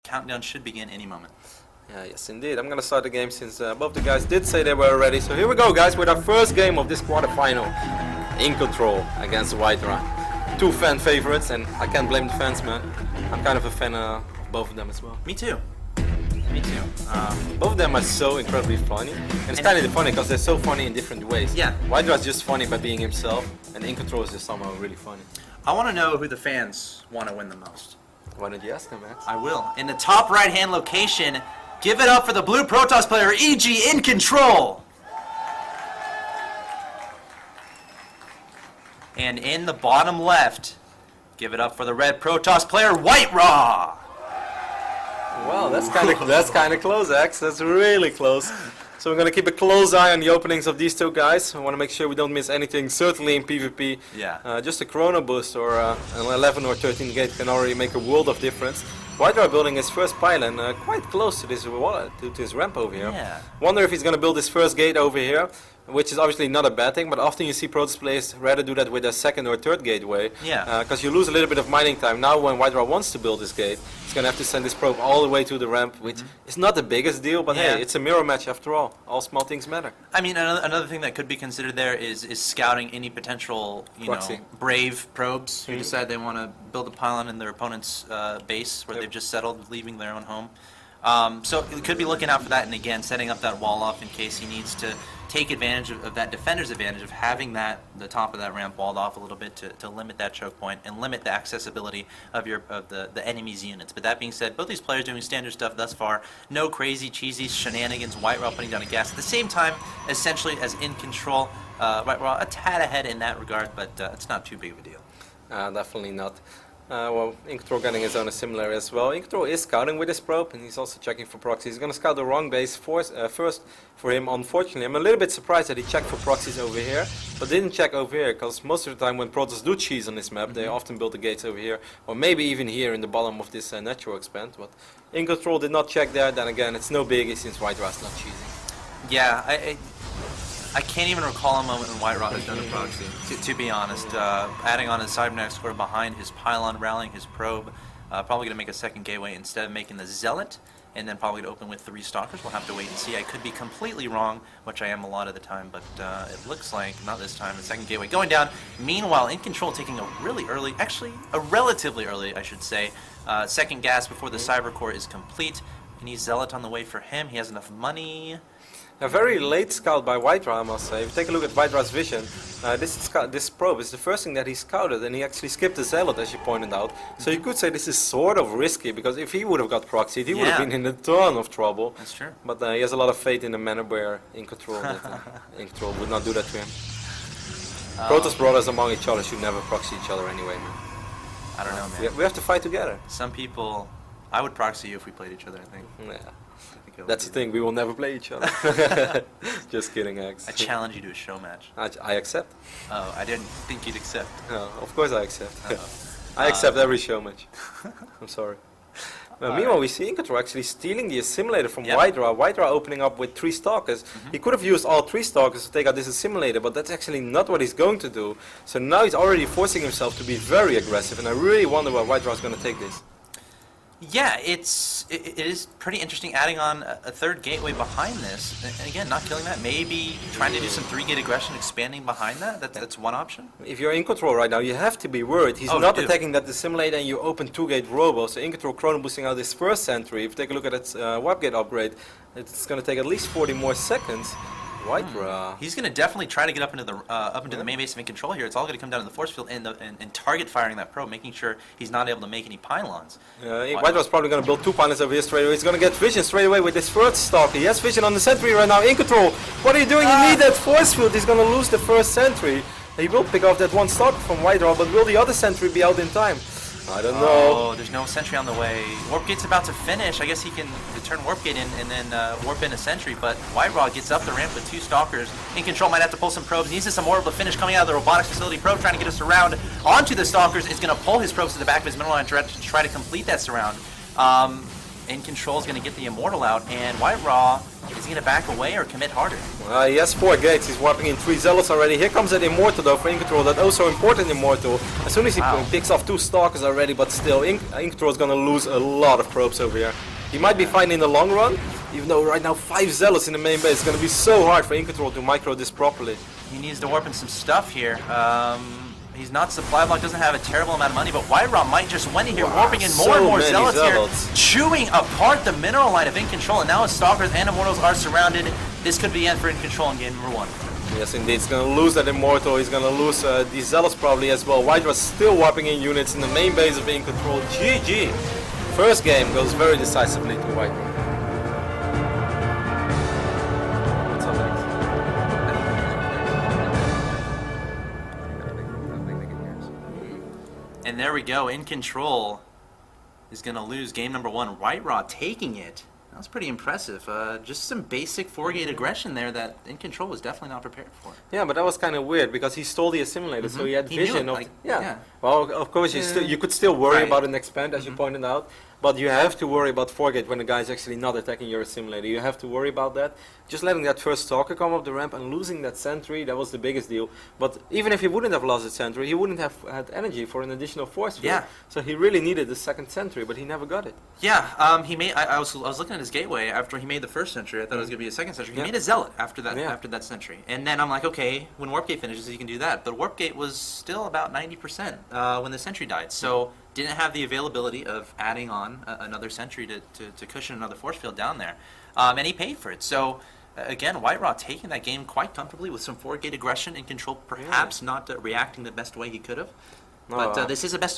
countdown should begin any moment. Yes, indeed. I'm going to start the game since both the guys did say they were ready. So here we go, guys, with our first game of this quarterfinal. iNcontroL against WhiteRa. Two fan favorites, and I can't blame the fans, man. I'm kind of a fan of both of them as well. Me too. Me too. Both of them are so incredibly funny. And it's kind of funny because they're so funny in different ways. Yeah. WhiteRa's just funny by being himself, and iNcontroL is just somehow really funny. I want to know who the fans want to win the most. Why don't you ask them, Max? I will. In the top right-hand location, give it up for the blue Protoss player, e.g. iNcontroL. And in the bottom left, give it up for the red Protoss player, WhiteRa. Wow, that's kind of close, X. That's really close. So we're going to keep a close eye on the openings of these two guys. I want to make sure we don't miss anything, certainly in PvP. Yeah. Just a Chrono Boost or an 11 or 13 gate can already make a world of difference. WhiteRa building his first pylon quite close to this ramp over here. Yeah. Wonder if he's going to build his first gate over here, which is obviously not a bad thing, but often you see Protoss players rather do that with their second or third gateway. Yeah. Because you lose a little bit of mining time. Now when WhiteRa wants to build this gate, he's going to have to send his probe all the way to the ramp, which is not the biggest deal, but hey, it's a mirror match after all. All small things matter. I mean, another thing that could be considered there is scouting any potential, brave probes who decide they want to build a pylon in their opponent's base where they've just settled, leaving their own home. So it could be looking out for that, and again, setting up that wall off in case he needs to take advantage of that defender's advantage of having the top of that ramp walled off a little bit to limit that choke point and limit the accessibility of the enemy's units. But that being said, both these players doing standard stuff thus far. No crazy, cheesy shenanigans. WhiteRa putting down a gas at the same time, essentially as iNcontroL. WhiteRa a tad ahead in that regard, but it's not too big of a deal. Definitely not. Well, iNcontroL getting his own similar as well. iNcontroL is scouting with his probe, and he's also checking for proxies. He's going to scout the wrong base first for him, unfortunately. I'm a little bit surprised that he checked for proxies over here, but didn't check over here, because most of the time when Protoss do cheese on this map, they often build the gates over here, or maybe even here in the bottom of this natural expand. But iNcontroL did not check there. Then again, it's no biggie since WhiteRa's not cheesing. Yeah, I can't even recall a moment when WhiteRa has done a proxy, to be honest. Adding on a cybernetic square behind his pylon, rallying his probe, probably going to make a second gateway instead of making the Zealot, and then probably going to open with 3 Stalkers. We'll have to wait and see. I could be completely wrong, which I am a lot of the time, but it looks like, not this time, the second gateway going down. Meanwhile, iNcontroL taking a really early, actually a relatively early, I should say, second gas before the Cyber Core is complete. He needs Zealot on the way for him. He has enough money. A very late scout by WhiteRa, I must say. If you take a look at WhiteRa's vision, this probe is the first thing that he scouted, and he actually skipped the Zealot, as you pointed out. So you could say this is sort of risky, because if he would have got proxied, he would have been in a ton of trouble. That's true. But he has a lot of faith in the manner where iNcontroL would not do that to him. Protoss brothers among each other should never proxy each other anyway, man. I don't know, man. We have to fight together. Some people, I would proxy you if we played each other, I think. Yeah. That's the thing, we will never play each other. Just kidding, X. I challenge you to a show match. I accept. Oh, I didn't think you'd accept. No, of course I accept. I accept every show match. I'm sorry. Meanwhile, we see iNcontroL actually stealing the assimilator from WhiteRa. WhiteRa opening up with 3 Stalkers. He could have used all 3 Stalkers to take out this assimilator, but that's actually not what he's going to do. So now he's already forcing himself to be very aggressive, and I really wonder where WhiteRa is going to take this. Yeah, it is pretty interesting adding on a third gateway behind this. And again, not killing that. Maybe trying to do some 3-gate aggression, expanding behind that. That's one option. If you're iNcontroL right now, you have to be worried. He's not attacking that assimilator, and you open 2-gate robo. So iNcontroL chrono boosting out this first sentry. If you take a look at its warp gate upgrade, it's going to take at least 40 more seconds. WhiteRa. He's going to definitely try to get up into the main base of iNcontroL here. It's all going to come down to the force field and target firing that probe, making sure he's not able to make any pylons. WhiteRa's probably going to build 2 pylons over here straight away. He's going to get vision straight away with this first stalker. He has vision on the sentry right now. iNcontroL, what are you doing? You need that force field. He's going to lose the first sentry. He will pick off that 1 stalker from WhiteRa, but will the other sentry be out in time? I don't know. Oh, there's no sentry on the way. Warp gate's about to finish. I guess he can turn warp gate in and then warp in a sentry, but WhiteRa gets up the ramp with 2 Stalkers. iNcontroL might have to pull some probes. He needs some orbital finish coming out of the robotics facility. Probe trying to get us around onto the Stalkers is going to pull his probes to the back of his middle line to try to complete that surround. iNcontroL is going to get the Immortal out, and WhiteRa is he going to back away or commit harder? He has 4 gates, he's warping in 3 Zealots already. Here comes that Immortal though for iNcontroL, that also important Immortal. As soon as he picks off 2 Stalkers already, but still, iNcontroL is going to lose a lot of probes over here. He might be fine in the long run, even though right now 5 Zealots in the main base. It's going to be so hard for iNcontroL to micro this properly. He needs to warp in some stuff here. He's not supply block, doesn't have a terrible amount of money, but WhiteRa might just win here, warping in more and more Zealots here, chewing apart the mineral line of iNcontroL, and now his Stalkers and Immortals are surrounded. This could be the end for iNcontroL in game number 1. Yes, indeed. He's going to lose that Immortal. He's going to lose these Zealots probably as well. WhiteRa's still warping in units in the main base of iNcontroL. GG! First game goes very decisively to WhiteRa. What's up next? And there we go. iNcontroL is going to lose game number 1. WhiteRa taking it. That was pretty impressive. Just some basic 4-gate aggression there that iNcontroL was definitely not prepared for. Yeah, but that was kind of weird because he stole the assimilator, so he had vision of. Like, yeah. Well, of course, you could still worry about an expand, as you pointed out, but you have to worry about 4-gate when the guy is actually not attacking your assimilator. You have to worry about that. Just letting that first Stalker come up the ramp and losing that sentry, that was the biggest deal. But even if he wouldn't have lost the sentry, he wouldn't have had energy for an additional force field. Yeah. So he really needed the second sentry, but he never got it. Yeah, he made. I was looking at his gateway after he made the first sentry. I thought it was gonna be a second sentry. He made a Zealot after that sentry, and then I'm like, okay, when Warp Gate finishes, he can do that. But Warp Gate was still about 90% when the sentry died, so didn't have the availability of adding on another sentry to cushion another force field down there, and he paid for it. So. Again, WhiteRa taking that game quite comfortably with some 4-gate aggression iNcontroL, perhaps not reacting the best way he could have. But this is a best